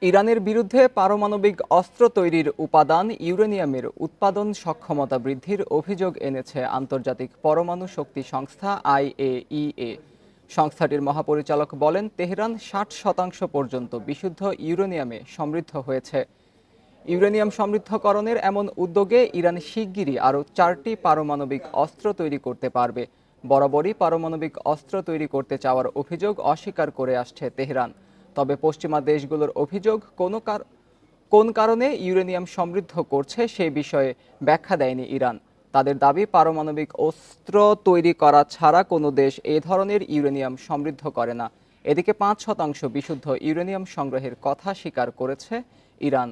ইরানের বিরুদ্ধে পারমাণবিক অস্ত্র তৈরির উপাদান ইউরেনিয়ামের উৎপাদন সক্ষমতা বৃদ্ধির অভিযোগ এনেছে আন্তর্জাতিক পরমাণু শক্তি সংস্থা আইএইএ। সংস্থাটির মহাপরিচালক বলেন, তেহরান 60% পর্যন্ত বিশুদ্ধ ইউরেনিয়ামে সমৃদ্ধ হয়েছে। ইউরেনিয়াম সমৃদ্ধকরণের এমন উদ্যোগে ইরান শিগগিরই আরও 4টি পারমাণবিক অস্ত্র তৈরি করতে পারবে। বরাবরই পারমাণবিক অস্ত্র তৈরি করতে চাওয়ার অভিযোগ অস্বীকার করে আসছে তেহরান। তবে পশ্চিমা দেশগুলোর অভিযোগ কোন কারণে ইউরেনিয়াম সমৃদ্ধ করছে সেই বিষয়ে ব্যাখ্যা দেয়নি ইরান। তাদের দাবি, পারমাণবিক অস্ত্র তৈরি করা ছাড়া কোনো দেশ এ ধরনের ইউরেনিয়াম সমৃদ্ধ করে না। এদিকে 5% বিশুদ্ধ ইউরেনিয়াম সংগ্রহের কথা স্বীকার করেছে ইরান।